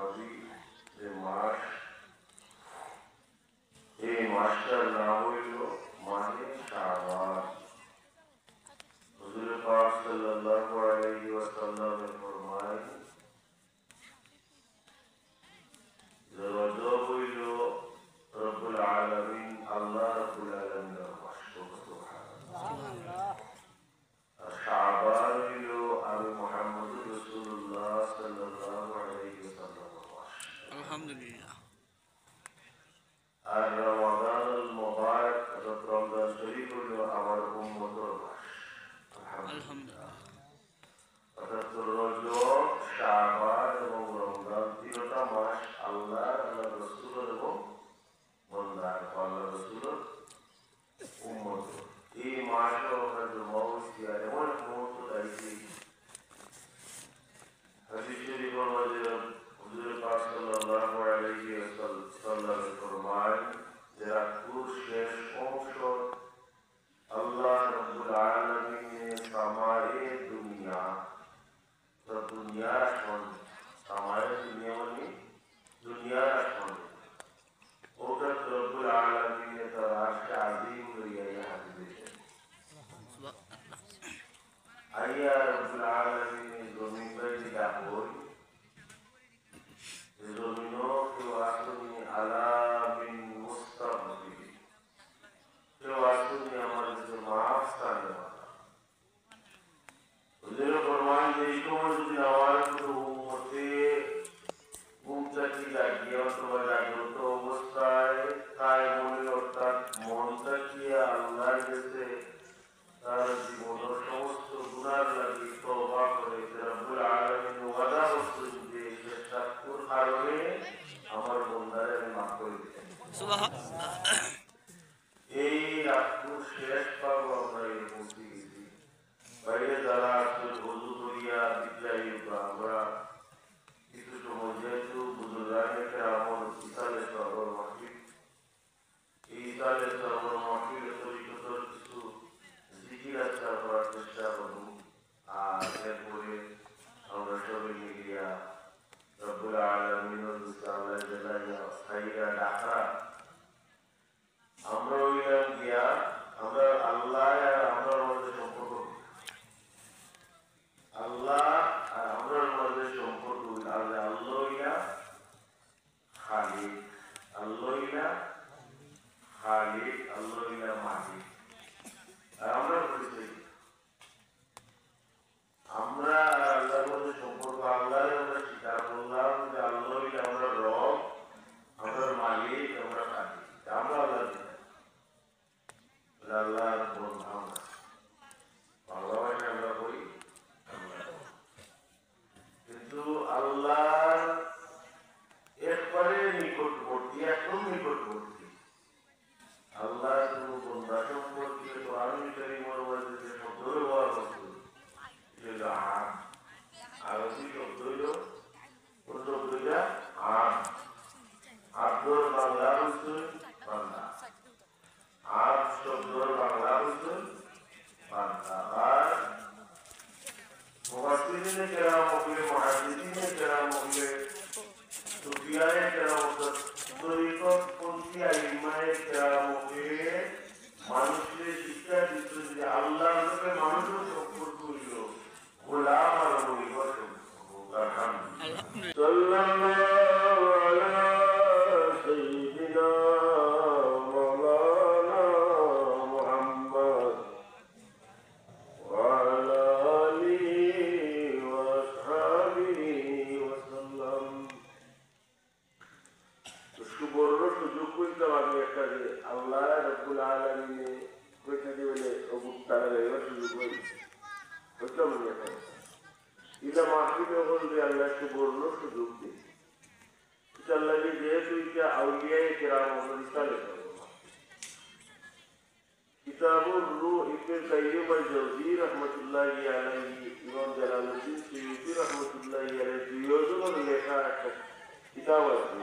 দাবি যে মাস, এই মাসটার নাম হইল মাহে শাবান। হুজুর পাক সাল্লাল্লাহু আলাইহি ওয়াসাল্লাম ফরমায় যে রজব হইল রব্বুল আলামিন, আল্লাহ রাব্বুল আলামিনের মাস। সুবহানাল্লাহ। আর শাবান হইল আমি মুহাম্মদুর রাসূলুল্লাহ সাল্লাল্লাহু আলাইহি ওয়াসাল্লামের মাস। আলহামদুলিল্লাহ। আর রমাদানুল মুবারক, রমজান শরীফ হইল আমার উম্মতের মাস। আলহামদুলিল্লাহ। অর্থাৎ রজব, শাবান এবং রমজান তিনটা মাস আল্লাহ রাসূলের এবং বান্দার, আল্লাহ রাসূলের উম্মতের। এই মাসে ওখানে মৌসি আর এমন এক মুহূর্ত দাঁড়িয়েছে, হাদিস শরীফের মধ্যে হুজুর পাক সাল্লাল্লাহু আলাইহি ওয়াসাল্লাম ফরমান যে রাতের শেষ অংশ আল্লাহ রাব্বুল আলামিনের সামায়ে দুনিয়া, দুনিয়ার আসমান, সামায়ে দুনিয়া মানে দুনিয়ার আসমান, ওটা রব্বুল আলামিনের তার আরশে আজিম লইয়া হাজির হয়েছেন। আইয়া রব্বুল আলামিনের জমিন বাইতে ডাকই, জমিনও কেউ আসুনি আলা মিন মুস্তাগফির, কেউ আসুনি আমার কাছে মাফ চাইতে পারা। হুজুর ফরমান যে এই সময় যদি আমার কোনো উম্মতে ঘুমটাকে জাগিয়ে অথবা জাগ্রত অবস্থায় তাই মনে, অর্থাৎ মনটা কি আল্লাহর কাছে তার জীবনের সমস্ত গুনার লাগি তওবা করে, রব্বুল আলামিন ওয়াদা করছেন যে শেষাকুর কারণে আমার বান্দারে আমি মাফ করে দিবেন। সুবহানাল্লাহ। এই রাতটুর শেষ পাবো আমরা এই পৌঁছে গেছি। বাইরে যারা ওযু করিয়া বিদ্যায় আমরা কিছু সময় যেহেতু বুজুর্গানে কেরামত ইসালে সরবর মাহফিল, এই ইসালে সরবর মাহফিলের তরিকতর কিছু জিকির আজকার করার চেষ্টা করব। আর এরপরে আমরা সবাই মিলিয়া রব্বুল আলামিনের কাছে আল্লাহ জালাইয়া খাইরা ডাকরা আমরা হইলাম গিয়া, আমরা আল্লাহ আর আমরার মধ্যে সম্পর্ক, আল্লাহ আর আমরার মধ্যে সম্পর্ক হইল আল্লাহ হইলা খালিক, আল্লাহ হইলা খালিক, আল্লাহ হইলা মালিক। আর আমরা পরিচয়, আমরা আল্লাহর মধ্যে সম্পর্ক, আল্লাহরে আমরা স্বীকার করলাম যে আল্লাহ হইলা আমরা রব, আমরা মালিক, আমরা খালিক, আমরা আল্লাহ আল্লাহর বন্ধা। আমরা বাংলা ভাষায় আমরা বলি কিন্তু আল্লাহর একবারে নিকটবর্তী, একদম নিকটবর্তী। আল্লাহর কোন বন্ধা সম্পর্কে কোরআন কারীমের মধ্যে যে শব্দ ব্যবহার করছে সেটা আদ, আরবি শব্দ হইল কোন শব্দ, এটা আদ। আদর বাংলা হচ্ছে বাংলা, আদ শব্দর বাংলা হচ্ছে বাংলা। আর মুফাসসিরিনে কেরাম হলে, মুহাদ্দিসিনে কেরাম হলে, সুফিয়ায়ে কেরাম হলে, তরিকতপন্থী আইম্মায়ে কেরাম হলে মানুষের শিক্ষা দিত যে আল্লাহর সাথে মানুষের সম্পর্ক হইল গোলাম আর মনিবর সম্পর্ক। আলহামদুলিল্লাহ। সাল্লাল্লাহু আলা সাইয়্যিদিনা আল্লাহ রাব্বুল আলামিন কইতে দিলে অবুতার এর সুযোগ হইছে বুঝতে পারলেন। এটা মাহফিলে বলতে আল্লাহ একটু বলল সুযোগ দিই, আল্লাহ যেহেতু এটা আউলিয়ায়ে কেরাম ইসালে কিতাবুর রূহ ইবনে কাইয়্যিম আল-জাওযী রাহমাতুল্লাহি আলাইহি, ইমাম জালালউদ্দিন সুয়ুতী রাহমাতুল্লাহি আলাইহি দুইজনের লেখা একটা কিতাব আছে,